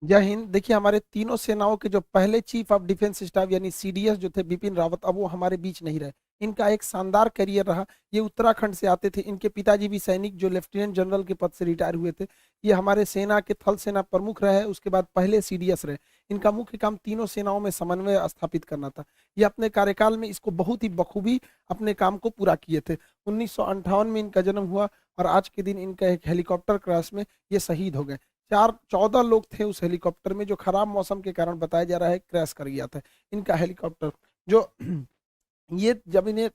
जय हिंद। देखिए, हमारे तीनों सेनाओं के जो पहले चीफ ऑफ डिफेंस स्टाफ यानी सीडीएस जो थे बिपिन रावत, अब वो हमारे बीच नहीं रहे। इनका एक शानदार करियर रहा। ये उत्तराखंड से आते थे। इनके पिताजी भी सैनिक जो लेफ्टिनेंट जनरल के पद से रिटायर हुए थे। ये हमारे सेना के थल सेना प्रमुख रहे, उसके बाद पहले सीडीएस रहे। इनका मुख्य काम तीनों सेनाओं में समन्वय स्थापित करना था। ये अपने कार्यकाल में इसको बहुत ही बखूबी अपने काम को पूरा किए थे। 1958 में इनका जन्म हुआ और आज के दिन इनका एक हेलीकॉप्टर क्रैश में ये शहीद हो गए। 14 लोग थे उस हेलीकॉप्टर में, जो खराब मौसम के कारण बताया जा रहा है क्रैश कर गया था इनका हेलीकॉप्टर। जो ये जब इन्हें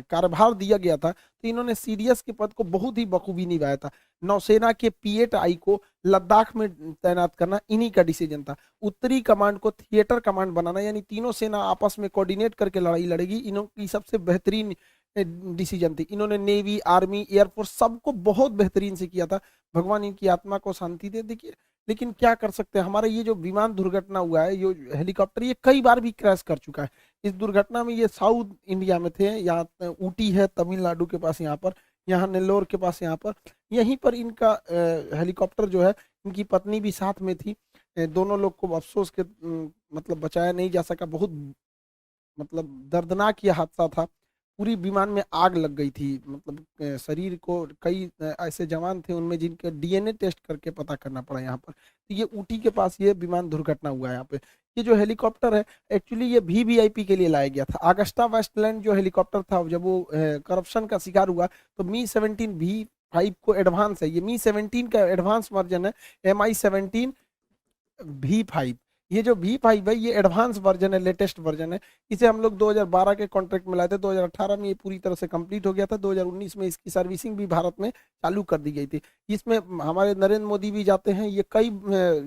कार्यभार दिया गया था तो इन्होंने सीडीएस के पद को बहुत ही बखूबी निभाया था। नौसेना के P-8I को लद्दाख में तैनात करना इन्हीं का डिसीजन था। उत्तरी कमांड को थिएटर कमांड बनाना, यानी तीनों सेना आपस में कोऑर्डिनेट करके लड़ाई लड़ेगी, इनकी सबसे बेहतरीन डिसीजन थी। इन्होंने नेवी, आर्मी, एयरफोर्स सबको बहुत बेहतरीन से किया था। भगवान इनकी आत्मा को शांति दे। देखिए, लेकिन क्या कर सकते हैं, हमारा ये जो विमान दुर्घटना हुआ है, ये हेलीकॉप्टर ये कई बार भी क्रैश कर चुका है। इस दुर्घटना में ये साउथ इंडिया में थे, यहाँ ऊटी है तमिलनाडु के पास, यहाँ पर, यहाँ नेल्लोर के पास, यहाँ पर, यहीं पर इनका हेलीकॉप्टर जो है, इनकी पत्नी भी साथ में थी। दोनों लोग को अफसोस के मतलब बचाया नहीं जा सका। बहुत मतलब दर्दनाक ये हादसा था। पूरी विमान में आग लग गई थी। मतलब शरीर को कई ऐसे जवान थे उनमें जिनके डीएनए टेस्ट करके पता करना पड़ा यहाँ पर। तो ये ऊटी के पास ये विमान दुर्घटना हुआ है यहाँ पे। ये जो हेलीकॉप्टर है, एक्चुअली ये वीवीआईपी के लिए लाया गया था। अगस्टा वेस्टलैंड जो हेलीकॉप्टर था, जब वो करप्शन का शिकार हुआ तो Mi-17 V5 को एडवांस है, ये Mi-17 का एडवांस वर्जन है, Mi-17 V5। ये जो V5 है ये एडवांस वर्जन है, लेटेस्ट वर्जन है। इसे हम लोग 2012 के कॉन्ट्रैक्ट में लाए थे। 2018 में ये पूरी तरह से कंप्लीट हो गया था। 2019 में इसकी सर्विसिंग भी भारत में चालू कर दी गई थी। इसमें हमारे नरेंद्र मोदी भी जाते हैं। ये कई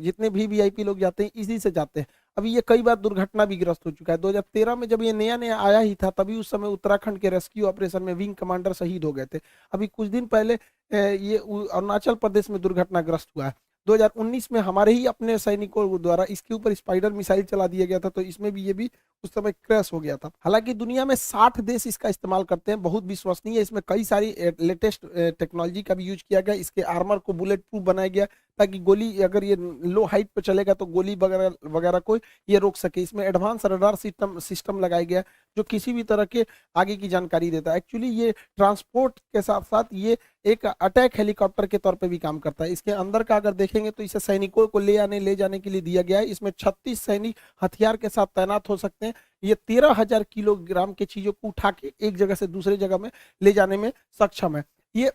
जितने भी वीआईपी लोग जाते हैं इसी से जाते हैं। अभी ये कई बार दुर्घटना भी ग्रस्त हो चुका है। 2013 में जब ये नया नया आया ही था, तभी उस समय उत्तराखंड के रेस्क्यू ऑपरेशन में विंग कमांडर शहीद हो गए थे। अभी कुछ दिन पहले ये अरुणाचल प्रदेश में दुर्घटनाग्रस्त हुआ है। 2019 में हमारे ही अपने सैनिकों द्वारा इसके ऊपर स्पाइडर मिसाइल चला दिया गया था, तो इसमें भी ये भी उस समय क्रैश हो गया था। हालांकि दुनिया में 60 देश इसका इस्तेमाल करते हैं, बहुत विश्वसनीय है। इसमें कई सारी लेटेस्ट टेक्नोलॉजी का भी यूज किया गया। इसके आर्मर को बुलेट प्रूफ बनाया गया, ताकि गोली, अगर ये लो हाइट पर चलेगा तो गोली वगैरह वगैरह को ये रोक सके। इसमें एडवांस रडार सिस्टम लगाया गया, जो किसी भी तरह के आगे की जानकारी देता है। एक्चुअली ये ट्रांसपोर्ट के साथ साथ ये एक अटैक हेलीकॉप्टर के तौर पे भी काम करता है। इसके अंदर का अगर देखेंगे तो इसे सैनिकों को ले जाने के लिए दिया गया है। इसमें 36 सैनिक हथियार के साथ तैनात हो सकते हैं। ये 13,000 किलोग्राम के चीजों को उठा के एक जगह से दूसरे जगह में ले जाने में सक्षम है। ये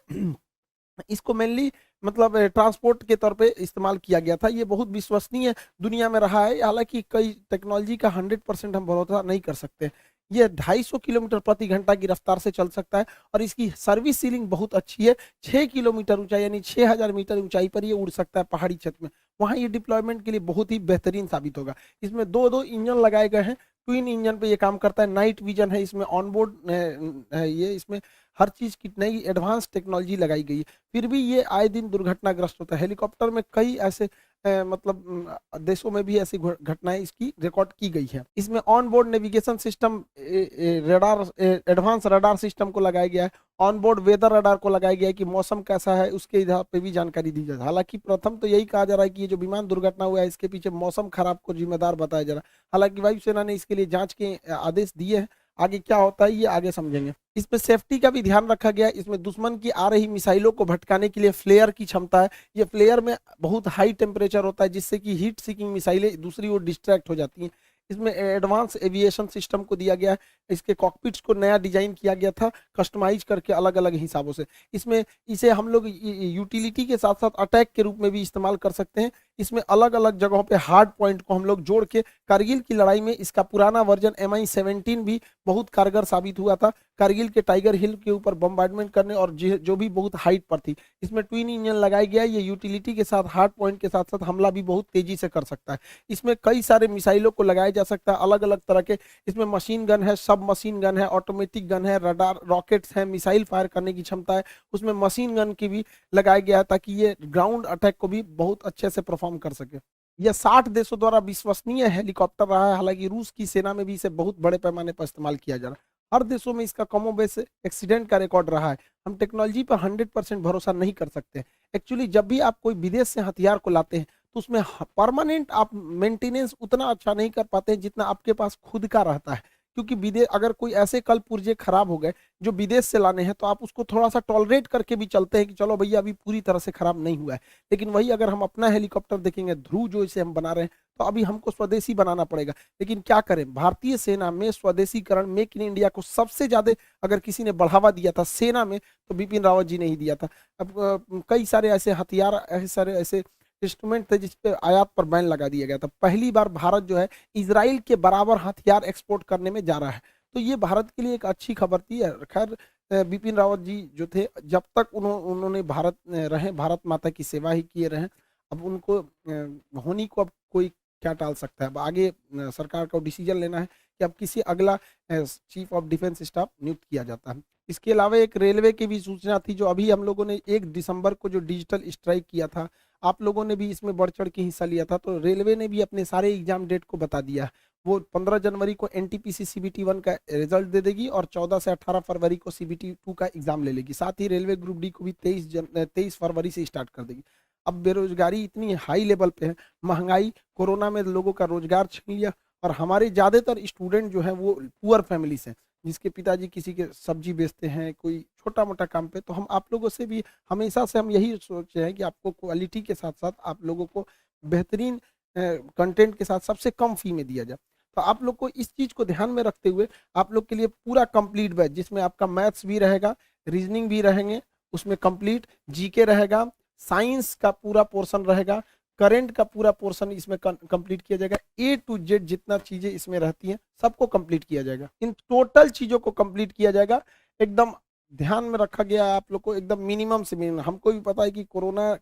इसको मेनली मतलब ट्रांसपोर्ट के तौर पे इस्तेमाल किया गया था। ये बहुत विश्वसनीय दुनिया में रहा है। हालांकि कई टेक्नोलॉजी का 100% हम भरोसा नहीं कर सकते। ये 250 किलोमीटर प्रति घंटा की रफ्तार से चल सकता है और इसकी सर्विस सीलिंग बहुत अच्छी है। 6 किलोमीटर ऊंचाई यानी 6,000 मीटर ऊंचाई पर ये उड़ सकता है पहाड़ी क्षेत्र में। वहाँ ये डिप्लॉयमेंट के लिए बहुत ही बेहतरीन साबित होगा। इसमें दो दो इंजन लगाए गए हैं। ट्विन इंजन पे ये काम करता है। नाइट विजन है इसमें, ऑनबोर्ड है ये, इसमें हर चीज की नई एडवांस टेक्नोलॉजी लगाई गई है। फिर भी ये आए दिन दुर्घटनाग्रस्त होता है। हेलीकॉप्टर में कई ऐसे मतलब देशों में भी ऐसी घटनाएं इसकी रिकॉर्ड की गई है। इसमें on board navigation system, radar, advance radar system को लगाया गया है। ऑन बोर्ड वेदर रडार को लगाया गया है कि मौसम कैसा है उसके हिसाब पे भी जानकारी दी जाए। हालांकि प्रथम तो यही कहा जा रहा है कि ये जो विमान दुर्घटना हुआ है इसके पीछे मौसम खराब को जिम्मेदार बताया जा रहा है। हालांकि वायुसेना ने इसके लिए जांच के आदेश दिए हैं। आगे क्या होता है ये आगे समझेंगे। इसमें सेफ्टी का भी ध्यान रखा गया है। इसमें दुश्मन की आ रही मिसाइलों को भटकाने के लिए फ्लेयर की क्षमता है। ये फ्लेयर में बहुत हाई टेम्परेचर होता है, जिससे कि हीट सीकिंग मिसाइलें दूसरी ओर डिस्ट्रैक्ट हो जाती हैं। इसमें एडवांस एविएशन सिस्टम को दिया गया है। इसके कॉकपिट्स को नया डिजाइन किया गया था, कस्टमाइज करके अलग अलग हिसाबों से। इसमें इसे हम लोग यूटिलिटी के साथ साथ अटैक के रूप में भी इस्तेमाल कर सकते हैं। इसमें अलग अलग जगहों पे हार्ड पॉइंट को हम लोग जोड़ के, कारगिल की लड़ाई में इसका पुराना वर्जन Mi-17 भी बहुत कारगर साबित हुआ था, कारगिल के टाइगर हिल के ऊपर बम्बार्डमेंट करने, और जो भी बहुत हाइट पर थी। इसमें ट्विन इंजन लगाया गया है। ये यूटिलिटी के साथ, हार्ड पॉइंट के साथ साथ हमला भी बहुत तेजी से कर सकता है। इसमें कई सारे मिसाइलों को लगाया जा सकता है, अलग अलग तरह के। इसमें मशीन गन है, सब मशीन गन है, ऑटोमेटिक गन है, रडार, रॉकेट्स है, मिसाइल फायर करने की क्षमता है। उसमें मशीन गन की भी लगाया गया है, ताकि ये ग्राउंड अटैक को भी बहुत अच्छे से परफॉर्म कर सके। यह 60 देशों द्वारा विश्वसनीय हेलीकॉप्टर रहा है। हालांकि रूस की सेना में भी इसे बहुत बड़े पैमाने पर इस्तेमाल किया जा रहा है। हर देशों में इसका कमोबेश एक्सीडेंट का रिकॉर्ड रहा है। हम टेक्नोलॉजी पर 100% भरोसा नहीं कर सकते। एक्चुअली जब भी आप कोई विदेश से हथियार को लाते हैं तो उसमें परमानेंट आप मेंटेनेंस उतना अच्छा नहीं कर पाते हैं जितना आपके पास खुद का रहता है। क्योंकि विदेश अगर कोई ऐसे कल पुर्जे खराब हो गए जो विदेश से लाने हैं, तो आप उसको थोड़ा सा टॉलरेट करके भी चलते हैं कि चलो भैया अभी पूरी तरह से खराब नहीं हुआ है। लेकिन वही अगर हम अपना हेलीकॉप्टर देखेंगे, ध्रुव जो इसे हम बना रहे हैं, तो अभी हमको स्वदेशी बनाना पड़ेगा। लेकिन क्या करें, भारतीय सेना में स्वदेशीकरण, मेक इन इंडिया को सबसे ज्यादा अगर किसी ने बढ़ावा दिया था सेना में, तो बिपिन रावत जी ने ही दिया था। अब कई सारे ऐसे हथियार, ऐसे सारे ऐसे इंस्ट्रूमेंट थे जिस पे आयात पर बैन लगा दिया गया था। पहली बार भारत जो है इजराइल के बराबर हथियार एक्सपोर्ट करने में जा रहा है। तो ये भारत के लिए एक अच्छी खबर थी। खैर, बिपिन रावत जी जो थे, जब तक उन्होंने भारत रहे, भारत माता की सेवा ही किए रहे। अब उनको होनी को अब कोई क्या टाल सकता है। अब आगे सरकार को डिसीजन लेना है कि अब किसी अगला चीफ ऑफ डिफेंस स्टाफ नियुक्त किया जाता है। इसके अलावा एक रेलवे की भी सूचना थी, जो अभी हम लोगों ने 1 दिसंबर को जो डिजिटल स्ट्राइक किया था, आप लोगों ने भी इसमें बढ़ चढ़ के हिस्सा लिया था। तो रेलवे ने भी अपने सारे एग्जाम डेट को बता दिया है। वो 15 जनवरी को एनटीपीसी सीबीटी 1 का रिजल्ट दे देगी और 14 से 18 फरवरी को सीबीटी 2 का एग्जाम ले लेगी। साथ ही रेलवे ग्रुप डी को भी 23 फरवरी से स्टार्ट कर देगी। अब बेरोजगारी इतनी हाई लेवल पे है, महंगाई, कोरोना में लोगों का रोजगार छीन लिया, और हमारे ज्यादातर स्टूडेंट जो हैं वो पुअर फैमिली से, जिसके पिताजी किसी के सब्जी बेचते हैं, कोई छोटा मोटा काम पे। तो हम आप लोगों से भी हमेशा से हम यही सोचे हैं कि आपको क्वालिटी के साथ साथ आप लोगों को बेहतरीन कंटेंट के साथ सबसे कम फी में दिया जाए। तो आप लोग को इस चीज को ध्यान में रखते हुए आप लोग के लिए पूरा कंप्लीट बैच, जिसमें आपका मैथ्स भी रहेगा, रीजनिंग भी रहेंगे, उसमें कंप्लीट जीके रहेगा, साइंस का पूरा पोर्शन रहेगा, करंट का पूरा पोर्शन इसमें कंप्लीट किया जाएगा। ए टू जेड जितना चीजें इसमें रहती हैं सबको कंप्लीट किया जाएगा। इन टोटल चीजों को कंप्लीट किया जाएगा। एकदम ध्यान में रखा गया है आप लोग को, एकदम मिनिमम से मिनिमम। हमको भी पता है कि कोरोना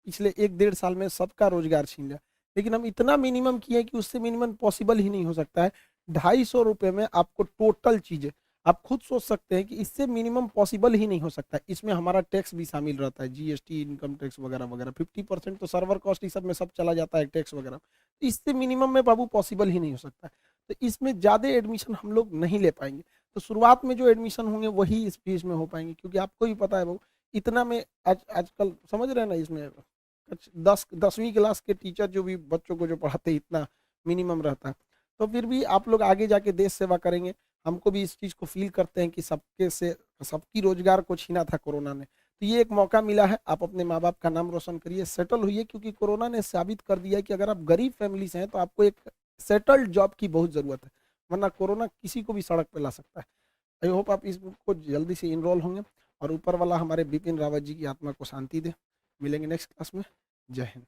पिछले 1 डेढ़ साल में सबका रोजगार छीन लिया, लेकिन हम इतना मिनिमम किए कि उससे मिनिमम पॉसिबल ही नहीं हो सकता है। 250 रुपये में आपको टोटल चीजें, आप खुद सोच सकते हैं कि इससे मिनिमम पॉसिबल ही नहीं हो सकता। इसमें हमारा टैक्स भी शामिल रहता है, जीएसटी, इनकम टैक्स वगैरह वगैरह। 50% तो सर्वर कॉस्ट, इस सब में सब चला जाता है, टैक्स वगैरह। तो इससे मिनिमम में बाबू पॉसिबल ही नहीं हो सकता। तो इसमें ज़्यादा एडमिशन हम लोग नहीं ले पाएंगे। तो शुरुआत में जो एडमिशन होंगे वही इस फीस में हो पाएंगे, क्योंकि आपको भी पता है बाबू, इतना में आजकल समझ रहे हैं ना, इसमें 10वीं क्लास के टीचर जो भी बच्चों को जो पढ़ाते हैं, इतना मिनिमम रहता है। तो फिर भी आप लोग आगे जाके देश सेवा करेंगे। हमको भी इस चीज़ को फील करते हैं कि सबकी रोजगार को छीना था कोरोना ने। तो ये एक मौका मिला है, आप अपने माँ बाप का नाम रोशन करिए, सेटल होइए। क्योंकि कोरोना ने साबित कर दिया है कि अगर आप गरीब फैमिली से हैं तो आपको एक सेटल्ड जॉब की बहुत ज़रूरत है, वरना कोरोना किसी को भी सड़क पे ला सकता है। आई होप आप इसको जल्दी से इनरोल होंगे, और ऊपर वाला हमारे बिपिन रावत जी की आत्मा को शांति दे। मिलेंगे नेक्स्ट क्लास में। जय हिंद।